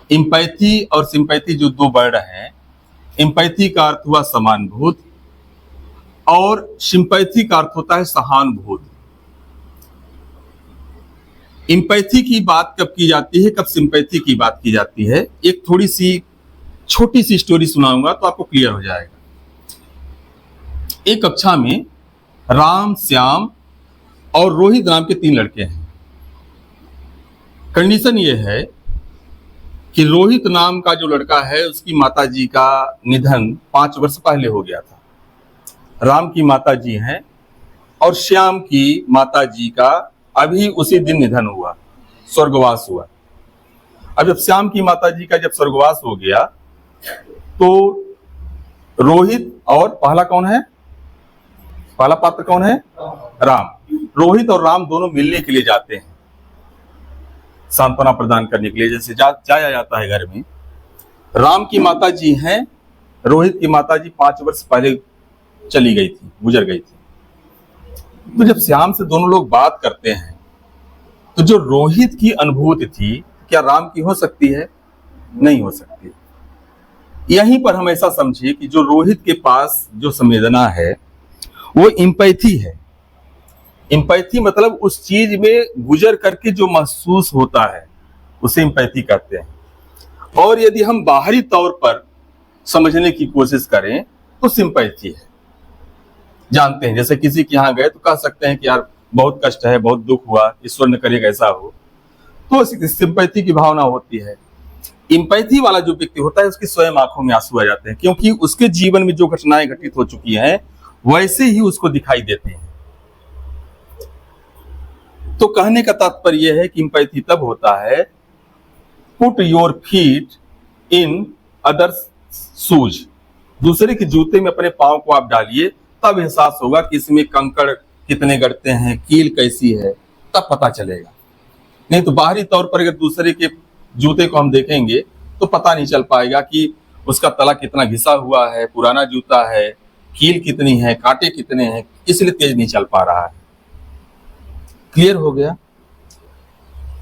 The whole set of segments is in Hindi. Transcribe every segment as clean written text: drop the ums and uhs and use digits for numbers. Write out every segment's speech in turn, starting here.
इम्पैथी और सिंपैथी जो दो वर्ड हैं, इम्पैथी का अर्थ हुआ समानुभूत और सिंपैथी का अर्थ होता है सहानुभूत। इम्पैथी की बात कब की जाती है, कब सिंपैथी की बात की जाती है, एक थोड़ी सी छोटी सी स्टोरी सुनाऊंगा तो आपको क्लियर हो जाएगा। एक कक्षा में राम, श्याम और रोहित नाम के 3 लड़के हैं। कंडीशन ये है कि रोहित नाम का जो लड़का है उसकी माताजी का निधन 5 वर्ष पहले हो गया था। राम की माताजी हैं और श्याम की माताजी का अभी उसी दिन निधन हुआ, स्वर्गवास हुआ। अब जब श्याम की माताजी का जब स्वर्गवास हो गया तो रोहित और पहला कौन है, पहला पात्र कौन है, राम। रोहित और राम दोनों मिलने के लिए जाते हैं, सांत्वना प्रदान करने के लिए, जैसे जाया जाता है घर में। राम की माताजी हैं, रोहित की माताजी 5 वर्ष पहले चली गई थी, गुजर गई थी। तो जब श्याम से दोनों लोग बात करते हैं तो जो रोहित की अनुभूति थी क्या राम की हो सकती है? नहीं हो सकती। यहीं पर हम ऐसा समझिए कि जो रोहित के पास जो संवेदना है वो इम्पैथी है। इम्पैथी मतलब उस चीज में गुजर करके जो महसूस होता है उसे इम्पैथी कहते हैं। और यदि हम बाहरी तौर पर समझने की कोशिश करें तो सिंपैथी है। जानते हैं, जैसे किसी के यहाँ गए तो कह सकते हैं कि यार बहुत कष्ट है, बहुत दुख हुआ, ईश्वर न करे ऐसा हो, तो सिंपैथी की भावना होती है। इम्पैथी वाला जो व्यक्ति होता है उसकी स्वयं आंखों में आंसू आ जाते हैं, क्योंकि उसके जीवन में जो घटनाएं घटित हो चुकी हैं वैसे ही उसको दिखाई देते हैं। तो कहने का तात्पर्य यह है कि इम्पैथी तब होता है, put your feet in others shoes, दूसरे के जूते में अपने पांव को आप डालिए, तब एहसास होगा कि इसमें कंकड़ कितने गड़ते हैं, कील कैसी है, तब पता चलेगा। नहीं तो बाहरी तौर पर अगर दूसरे के जूते को हम देखेंगे तो पता नहीं चल पाएगा कि उसका तला कितना घिसा हुआ है, पुराना जूता है, कील कितनी है, कांटे कितने हैं, इसलिए तेज नहीं चल पा रहा है। क्लियर हो गया?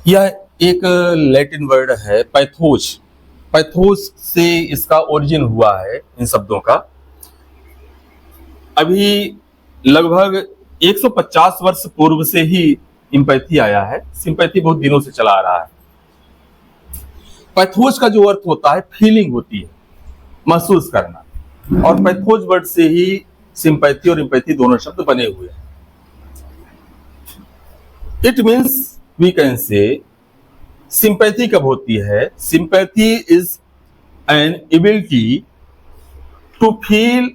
यह एक लैटिन वर्ड है पैथोज। पैथोज से इसका ओरिजिन हुआ है इन शब्दों का। अभी लगभग 150 वर्ष पूर्व से ही इम्पैथी आया है, सिंपैथी बहुत दिनों से चला आ रहा है। पैथोज का जो अर्थ होता है फीलिंग होती है, महसूस करना, और पैथोज वर्ड से ही सिंपैथी और इम्पैथी दोनों शब्द बने हुए हैं। It means we can say sympathy कब होती है? Sympathy is an ability to feel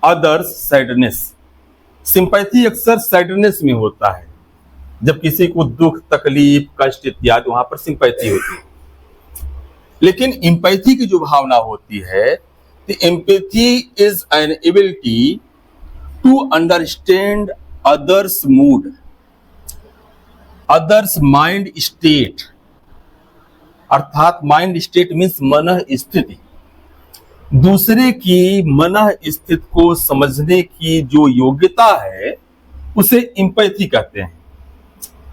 others sadness. Sympathy अक्सर सैडनेस में होता है, जब किसी को दुख, तकलीफ, कष्ट इत्यादि, वहां पर सिंपैथी होती है। लेकिन एम्पैथी की जो भावना होती है, empathy is an ability to understand others mood, others mind state, अर्थात माइंड स्टेट मीन्स मन स्थिति। दूसरे की मन स्थिति को समझने की जो योग्यता है उसे एम्पैथी कहते हैं।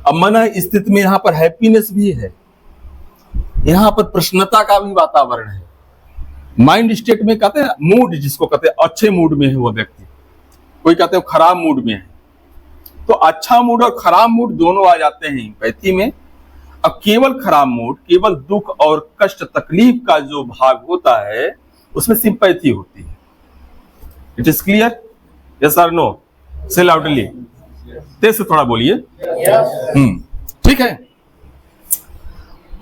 अब मन स्थिति में यहाँ पर हैप्पीनेस भी है, यहाँ पर प्रसन्नता का भी वातावरण है। माइंड स्टेट में कहते हैं मूड, जिसको कहते हैं अच्छे मूड में है वो व्यक्ति, कोई कहते हैं खराब मूड में है। तो अच्छा मूड और खराब मूड दोनों आ जाते हैं एम्पैथी में। अब केवल खराब मूड, केवल दुख और कष्ट, तकलीफ का जो भाग होता है उसमें सिंपैथी होती है। It is clear? यस और नो? से लाउडली, तेज से थोड़ा बोलिए। ठीक है।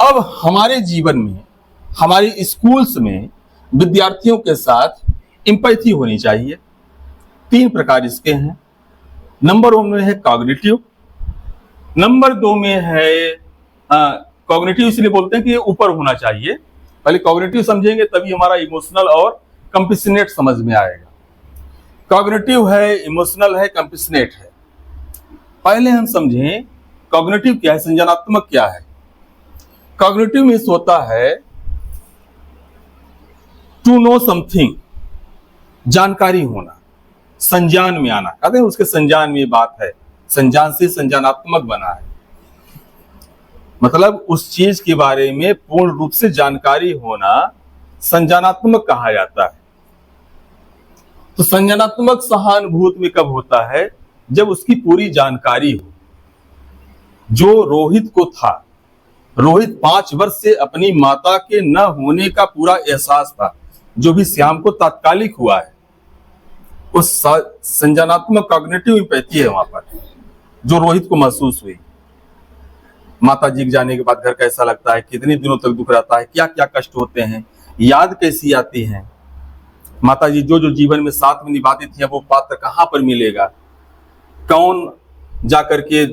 अब हमारे जीवन में, हमारे स्कूल्स में विद्यार्थियों के साथ एम्पैथी होनी चाहिए। 3 प्रकार इसके हैं। नंबर 1 में है कॉग्निटिव, नंबर 2 में है कॉग्निटिव इसलिए बोलते हैं कि ये ऊपर होना चाहिए। पहले कॉग्निटिव समझेंगे तभी हमारा इमोशनल और कंपैशनेट समझ में आएगा। कॉग्निटिव है, इमोशनल है, कंपैशनेट है। पहले हम समझें कॉग्निटिव क्या है, संज्ञानात्मक क्या है। कॉग्निटिव मीन्स होता है टू नो समथिंग, जानकारी होना, संज्ञान में आना। कहते हैं उसके संज्ञान में बात है, संज्ञान से संज्ञानात्मक बना है। मतलब उस चीज के बारे में पूर्ण रूप से जानकारी होना संज्ञानात्मक कहा जाता है। तो संज्ञानात्मक सहानुभूति में कब होता है? जब उसकी पूरी जानकारी हो। जो रोहित को था, रोहित 5 वर्ष से अपनी माता के न होने का पूरा एहसास था, जो भी श्याम को तात्कालिक हुआ है, उस संज्ञानात्मक कॉग्निटिव एम्पैथी है वहां पर, जो रोहित को महसूस हुई। माता जी के जाने के बाद घर कैसा लगता है, कितने दिनों तक दुख रहता है, क्या क्या कष्ट होते हैं, याद कैसी आती है, माता जी जो जो जीवन में साथ में निभाती थी, वो पात्र कहाँ पर मिलेगा, कौन जाकर के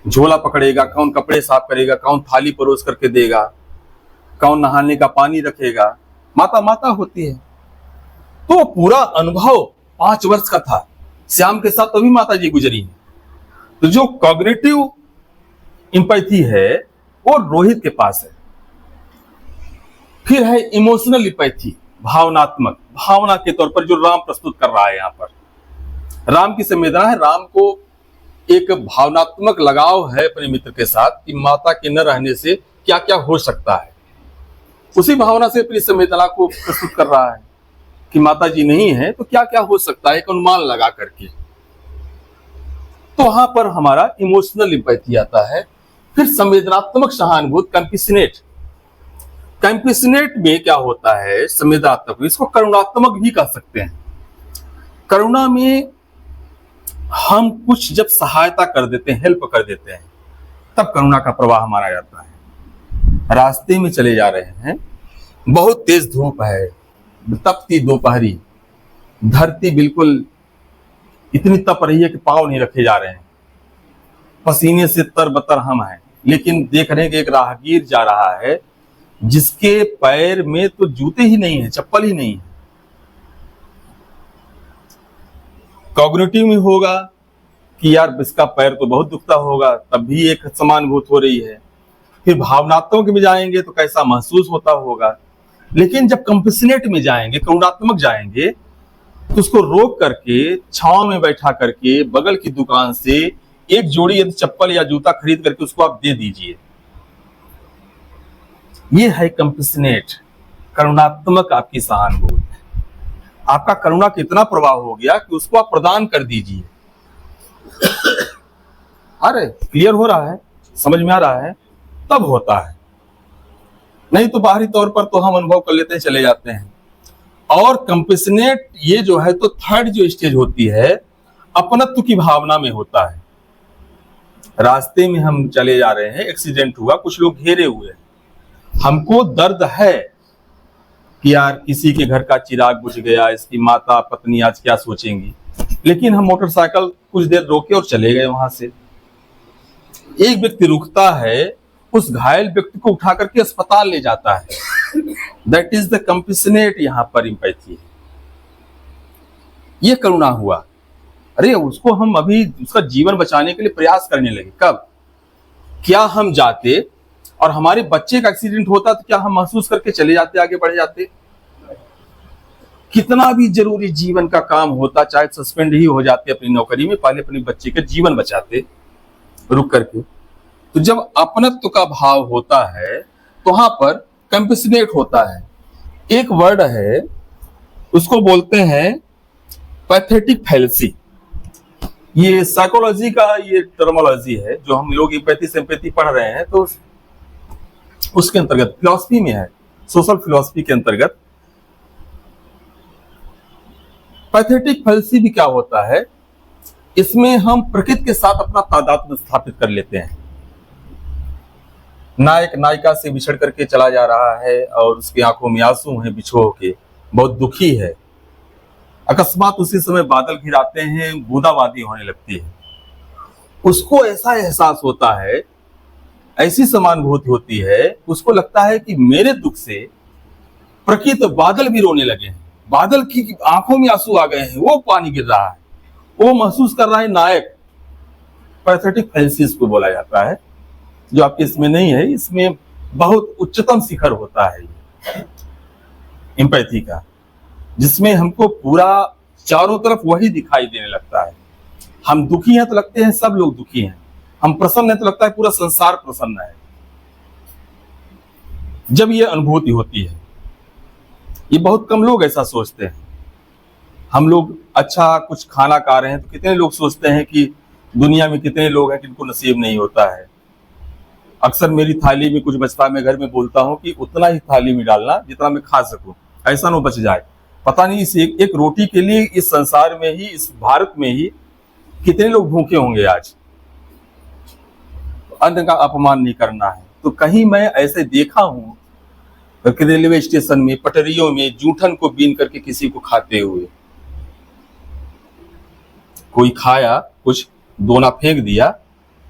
झोला पकड़ेगा, कौन कपड़े साफ करेगा, कौन थाली परोस करके देगा, कौन नहाने का पानी रखेगा। माता माता होती है। तो पूरा अनुभव 5 वर्ष का था श्याम के साथ, तभी माता जी गुजरी है। तो जो कॉग्निटिव एम्पैथी है वो रोहित के पास है। फिर है इमोशनल एम्पैथी, भावनात्मक, भावना के तौर पर जो राम प्रस्तुत कर रहा है यहाँ पर। राम की संवेदना है, राम को एक भावनात्मक लगाव है अपने मित्र के साथ कि माता के न रहने से क्या क्या हो सकता है। उसी भावना से अपनी संवेदना को प्रस्तुत कर रहा है कि माता जी नहीं है तो क्या क्या हो सकता है, एक अनुमान लगा करके। तो वहां पर हमारा इमोशनल एम्पैथी आता है। फिर संवेदनात्मक सहानुभूति, कंपैशनेट। कंपैशनेट में क्या होता है? संवेदनात्मक, इसको करुणात्मक भी कह सकते हैं। करुणा में हम कुछ जब सहायता कर देते हैं, हेल्प कर देते हैं, तब करुणा का प्रवाह माना जाता है। रास्ते में चले जा रहे हैं, बहुत तेज धूप है, तपती दोपहरी, धरती बिल्कुल इतनी तप रही है कि पांव नहीं रखे जा रहे हैं, पसीने से तरबतर हम हैं, लेकिन देख रहे हैं कि एक राहगीर जा रहा है जिसके पैर में तो जूते ही नहीं है, चप्पल ही नहीं है। कॉग्निटिव में होगा कि यार इसका पैर तो बहुत दुखता होगा, तब भी एक समानुभूत हो रही है। फिर भावनात्मक में जाएंगे तो कैसा महसूस होता होगा। लेकिन जब कंपैशनेट में जाएंगे, करुणात्मक जाएंगे, तो उसको रोक करके छांव में बैठा करके बगल की दुकान से एक जोड़ी यदि चप्पल या जूता खरीद करके उसको आप दे दीजिए। ये है कंपैशनेट, करुणात्मक आपकी सहानुभूति। आपका करुणा कितना प्रभाव हो गया कि उसको आप प्रदान कर दीजिए। अरे क्लियर हो रहा है, समझ में आ रहा है, तब होता है। नहीं तो बाहरी तौर पर तो हम अनुभव कर लेते हैं, चले जाते हैं। और कंपैशनेट ये जो है तो थर्ड जो स्टेज होती है, अपनत्व की भावना में होता है। रास्ते में हम चले जा रहे हैं, एक्सीडेंट हुआ, कुछ लोग घेरे हुए हैं, हमको दर्द है कि यार किसी के घर का चिराग बुझ गया, इसकी माता पत्नी आज क्या सोचेंगी। लेकिन हम मोटरसाइकिल कुछ देर रोके और चले गए वहां से। एक व्यक्ति रुकता है, उस घायल व्यक्ति को उठा करके अस्पताल ले जाता है। दैट इज द कंपैशनेट, यहाँ पर एम्पैथी। ये करुणा हुआ। अरे उसको हम अभी उसका जीवन बचाने के लिए प्रयास करने लगे। कब? क्या हम जाते और हमारे बच्चे का एक्सीडेंट होता तो क्या हम महसूस करके चले जाते, आगे बढ़ जाते? कितना भी जरूरी जीवन का काम होता, चाहे सस्पेंड ही हो जाते अपनी नौकरी में, पहले अपने बच्चे का जीवन बचाते रुक करके। तो जब अपनत्व का भाव होता है तो वहां पर कंपैशनेट होता है। एक वर्ड है, उसको बोलते हैं पैथेटिक फैलेसी। ये साइकोलॉजी का ये टर्मोलॉजी है, जो हम लोग एम्पैथी सिंपैथी पढ़ रहे हैं, तो उसके अंतर्गत फिलॉसफी में है, सोशल फिलॉसफी के अंतर्गत। पैथेटिक फैलेसी भी क्या होता है? इसमें हम प्रकृति के साथ अपना तादात्म्य स्थापित कर लेते हैं। नायक नायिका से बिछड़ करके चला जा रहा है और उसकी आंखों में आंसू हैं, बिछो के बहुत दुखी है। अकस्मात उसी समय बादल घिराते हैं, बूंदाबांदी होने लगती है। उसको ऐसा एहसास होता है, ऐसी समानुभूति होती है, उसको लगता है कि मेरे दुख से प्रकृति, बादल भी रोने लगे हैं, बादल की आंखों में आंसू आ गए हैं, वो पानी गिर रहा है, वो महसूस कर रहा है नायक। पैथेटिक फैलेसी को बोला जाता है, जो आपके इसमें नहीं है। इसमें बहुत उच्चतम शिखर होता है एम्पैथी का, जिसमें हमको पूरा चारों तरफ वही दिखाई देने लगता है। हम दुखी हैं तो लगते हैं सब लोग दुखी हैं, हम प्रसन्न है तो लगता है पूरा संसार प्रसन्न है। जब ये अनुभूति होती है, ये बहुत कम लोग ऐसा सोचते हैं। हम लोग अच्छा कुछ खाना खा रहे हैं तो कितने लोग सोचते हैं कि दुनिया में कितने लोग हैं जिनको नसीब नहीं होता है। अक्सर मेरी थाली में कुछ बचता है, मैं घर में बोलता हूँ कि उतना ही थाली में डालना जितना मैं खा सकूं, ऐसा ना बच जाए। पता नहीं इस एक रोटी के लिए इस संसार में ही, इस भारत में ही कितने लोग भूखे होंगे आज। अन्न का अपमान नहीं करना है। तो कहीं मैं ऐसे देखा हूं कि रेलवे स्टेशन में, पटरियों में जूठन को बीन करके किसी को खाते हुए, कोई खाया, कुछ दोना फेंक दिया,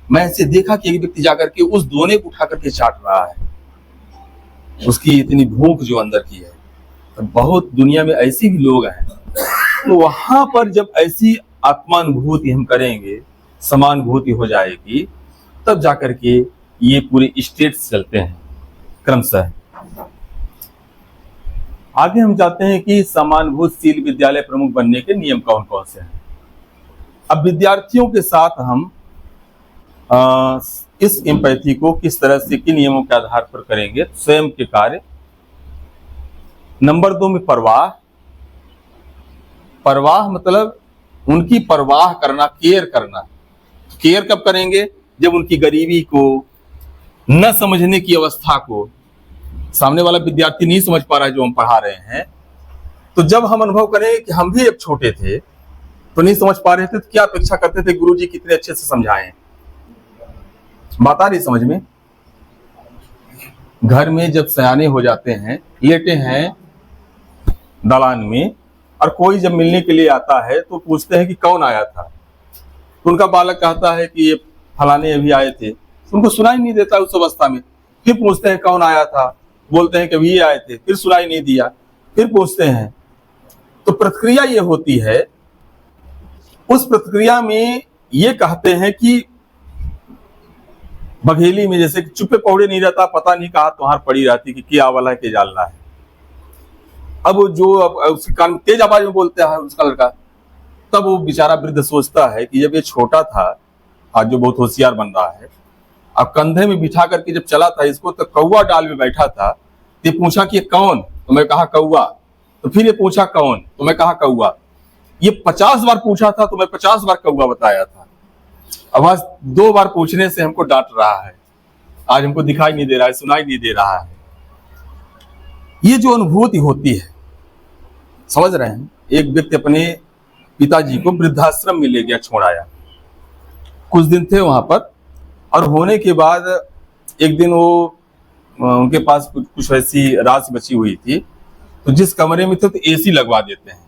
मैं ऐसे देखा कि एक व्यक्ति जाकर के उस दोने को उठा करके चाट रहा है। उसकी इतनी भूख जो अंदर की है। तो बहुत दुनिया में ऐसी भी लोग हैं। तो वहां पर जब ऐसी आत्मानुभूति हम करेंगे, समानुभूति हो जाएगी, तब जाकर के ये पूरे स्टेट्स चलते हैं क्रमशः। आगे हम चाहते हैं कि समानुभूतिशील विद्यालय प्रमुख बनने के नियम कौन कौन से हैं। अब विद्यार्थियों के साथ हम इस एम्पैथी को किस तरह से, किन नियमों के आधार पर करेंगे। स्वयं के कार्य। नंबर 2 में परवाह। परवाह मतलब उनकी परवाह करना, केयर करना। केयर कब करेंगे? जब उनकी गरीबी को, न समझने की अवस्था को, सामने वाला विद्यार्थी नहीं समझ पा रहा है जो हम पढ़ा रहे हैं, तो जब हम अनुभव करें कि हम भी एक छोटे थे तो नहीं समझ पा रहे थे, तो क्या अपेक्षा करते थे गुरुजी कितने अच्छे से समझाएं। बात आ रही समझ में? घर में जब सयाने हो जाते हैं, लेटे हैं दलान में, और कोई जब मिलने के लिए आता है तो पूछते हैं कि कौन आया था। तो उनका बालक कहता है कि ये फलाने अभी आए थे। उनको सुनाई नहीं देता उस अवस्था में। फिर पूछते हैं कौन आया था, बोलते हैं कि अभी ये आए थे, फिर सुनाई नहीं दिया, फिर पूछते हैं। तो प्रतिक्रिया ये होती है, उस प्रतिक्रिया में ये कहते हैं कि बघेली में जैसे कि चुप्पे पौड़े नहीं रहता, पता नहीं कहा तुम्हार पड़ी रहती कि क्या वाला है, के जालना है। अब जो उसके कान में तेज आवाज में बोलता है उसका लड़का, तब वो बेचारा वृद्ध सोचता है कि जब ये छोटा था, आज जो बहुत होशियार बन रहा है, अब कंधे में बिठा करके जब चला था इसको, तो कौवा डाल में बैठा था। ये पूछा कि ये कौन, तो मैं कहा कौवा। तो फिर ये पूछा कौन, तो मैं कहा कौवा। ये 50 बार पूछा था तो मैं 50 बार कौवा बताया था। अब आज 2 बार पूछने से हमको डांट रहा है। आज हमको दिखाई नहीं दे रहा है, सुनाई नहीं दे रहा है। ये जो अनुभूति होती है, समझ रहे हैं। एक व्यक्ति अपने पिताजी को वृद्धाश्रम में ले गया, छोड़ाया। कुछ दिन थे वहां पर, और होने के बाद एक दिन वो उनके पास कुछ ऐसी राशि बची हुई थी, तो जिस कमरे में थे तो एसी लगवा देते हैं।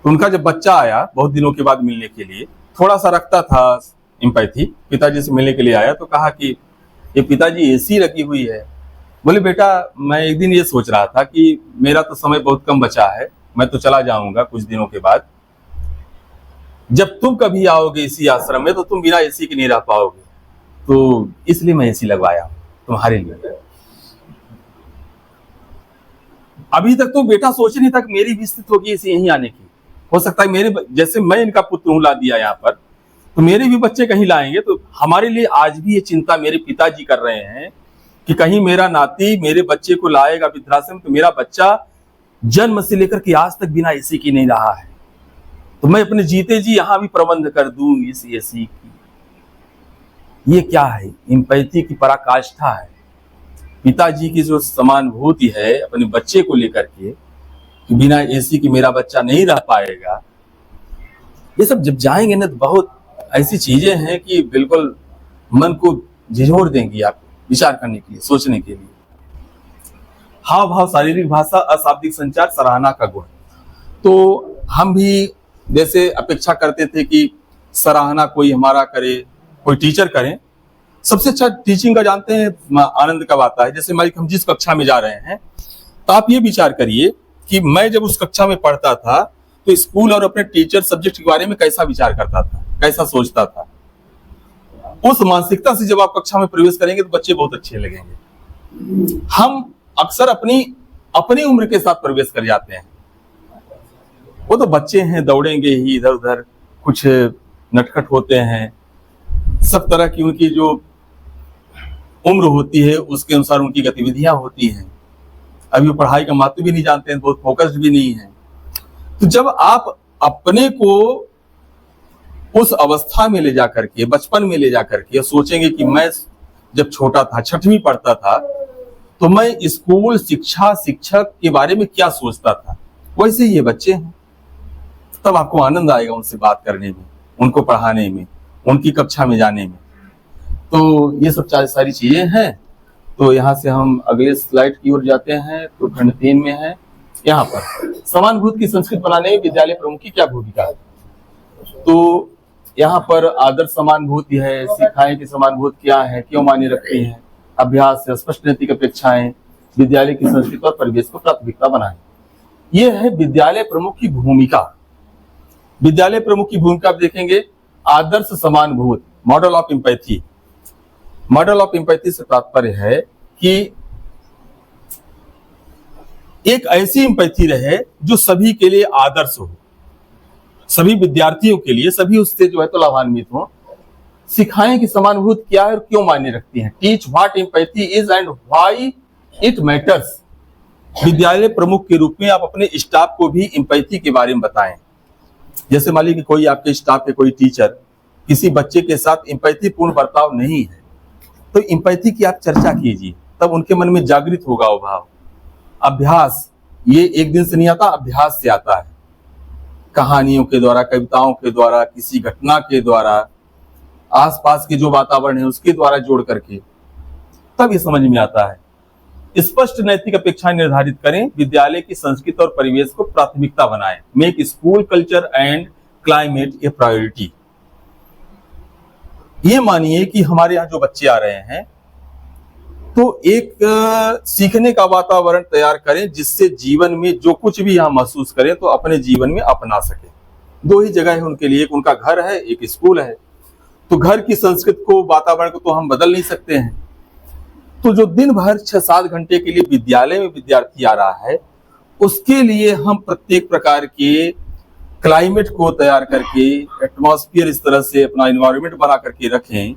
तो उनका जब बच्चा आया बहुत दिनों के बाद मिलने के लिए, थोड़ा सा रखता था एम्पैथी, पिताजी से मिलने के लिए आया, तो कहा कि ये पिताजी एसी लगी हुई है। बोले बेटा, मैं एक दिन ये सोच रहा था कि मेरा तो समय बहुत कम बचा है, मैं तो चला जाऊंगा कुछ दिनों के बाद। जब तुम कभी आओगे इसी आश्रम में तो तुम बिना एसी के नहीं रह पाओगे, तो इसलिए मैं एसी लगवाया तुम्हारे लिए। अभी तक तो बेटा सोच नहीं था कि मेरी भी स्थिति होगी इसी यहीं आने की। हो सकता है मेरे जैसे मैं इनका पुत्र हूं, ला दिया यहाँ पर, तो मेरे भी बच्चे कहीं लाएंगे। तो हमारे लिए आज भी ये चिंता मेरे पिताजी कर रहे हैं कि कहीं मेरा नाती मेरे बच्चे को लाएगा वृद्धाश्रम, तो मेरा बच्चा जन्म से लेकर के आज तक बिना एसी की नहीं रहा है, तो मैं अपने जीते जी यहां भी प्रबंध कर दूं इस एसी की। ये क्या है? एम्पैथी की पराकाष्ठा है। पिताजी की जो समानुभूति है अपने बच्चे को लेकर के, कि बिना एसी की मेरा बच्चा नहीं रह पाएगा। ये सब जब जाएंगे ना, तो बहुत ऐसी चीजें हैं कि बिल्कुल मन को झिझोड़ देंगी आपको विचार करने के लिए, सोचने के लिए। हाव भाव, शारीरिक भाषा, अशाब्दिक संचार, सराहना का गुण। तो हम भी जैसे अपेक्षा करते थे कि सराहना कोई हमारा करे, कोई टीचर करे। सबसे अच्छा टीचिंग का जानते हैं आनंद कब आता है? जैसे हम जिस कक्षा में जा रहे हैं, तो आप ये विचार करिए कि मैं जब उस कक्षा में पढ़ता था तो स्कूल और अपने टीचर सब्जेक्ट के बारे में कैसा विचार करता था, कैसा सोचता था। उस मानसिकता से जब आप कक्षा में प्रवेश करेंगे तो बच्चे बहुत अच्छे लगेंगे। हम अक्सर अपनी उम्र के साथ प्रवेश कर जाते हैं। वो तो बच्चे हैं, दौड़ेंगे ही इधर उधर, कुछ नटखट होते हैं, सब तरह की उनकी जो उम्र होती है उसके अनुसार उनकी गतिविधियां होती हैं। अभी वो पढ़ाई का महत्व भी नहीं जानते हैं, बहुत फोकस्ड भी नहीं है। तो जब आप अपने को उस अवस्था में ले जाकर के, बचपन में ले जाकर के सोचेंगे कि मैं जब छोटा था, 6वीं पढ़ता था, तो मैं स्कूल शिक्षा, शिक्षक के बारे में क्या सोचता था, वैसे ही ये बच्चे हैं। तब आपको आनंद आएगा उनसे बात करने में, उनको पढ़ाने में, उनकी कक्षा में जाने में। तो ये सब सारी चीजें हैं। तो यहाँ से हम अगले स्लाइड की ओर जाते हैं। तो खंड 3 में है, यहाँ पर समानुभूति की संस्कृति बनाने में विद्यालय प्रमुख की क्या भूमिका है। तो यहाँ पर आदर्श समानुभूति है, सिखाएं की समानुभूति क्या है, क्यों मायने रखती है, अभ्यास है, स्पष्ट नैतिक अपेक्षाएं, विद्यालय की संस्कृति और परिवेश को प्राथमिकता बनाएं। ये है विद्यालय प्रमुख की भूमिका। विद्यालय प्रमुख की भूमिका आप देखेंगे, आदर्श समानुभूति, model of empathy. Model of empathy से तात्पर्य है कि एक ऐसी एम्पैथी रहे जो सभी के लिए आदर्श हो, सभी विद्यार्थियों के लिए, सभी उससे जो है तो लाभान्वित हो। सिखाएं कि समानुभूति क्या है और क्यों मायने रखती है। Teach what empathy is and why it matters. विद्यालय प्रमुख के रूप में आप अपने स्टाफ को भी एम्पैथी के बारे में बताएं। जैसे मान लीजिए कि कोई आपके स्टाफ के कोई टीचर किसी बच्चे के साथ एम्पैथी पूर्ण बर्ताव नहीं है, तो एम्पैथी की आप चर्चा कीजिए, तब उनके मन में जागृत होगा वो भाव। अभ्यास, ये एक दिन से नहीं आता, अभ्यास से आता है। कहानियों के द्वारा, कविताओं के द्वारा, किसी घटना के द्वारा, आसपास के जो वातावरण है उसके द्वारा जोड़ करके तब ये समझ में आता है। स्पष्ट नैतिक अपेक्षाएं निर्धारित करें, विद्यालय की संस्कृति और परिवेश को प्राथमिकता बनाएं। Make school culture and climate A priority. ये मानिए कि हमारे यहाँ जो बच्चे आ रहे हैं, तो एक सीखने का वातावरण तैयार करें जिससे जीवन में जो कुछ भी यहाँ महसूस करें तो अपने जीवन में अपना सके। 2 ही जगह है उनके लिए, एक उनका घर है, एक स्कूल है। तो घर की संस्कृति को, वातावरण को तो हम बदल नहीं सकते हैं। तो जो दिन भर 6-7 घंटे के लिए विद्यालय में विद्यार्थी आ रहा है, उसके लिए हम प्रत्येक प्रकार के क्लाइमेट को तैयार करके, एटमॉस्फेयर इस तरह से अपना एनवायरनमेंट बना करके रखें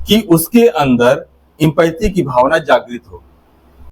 कि उसके अंदर एम्पैथी की भावना जागृत हो।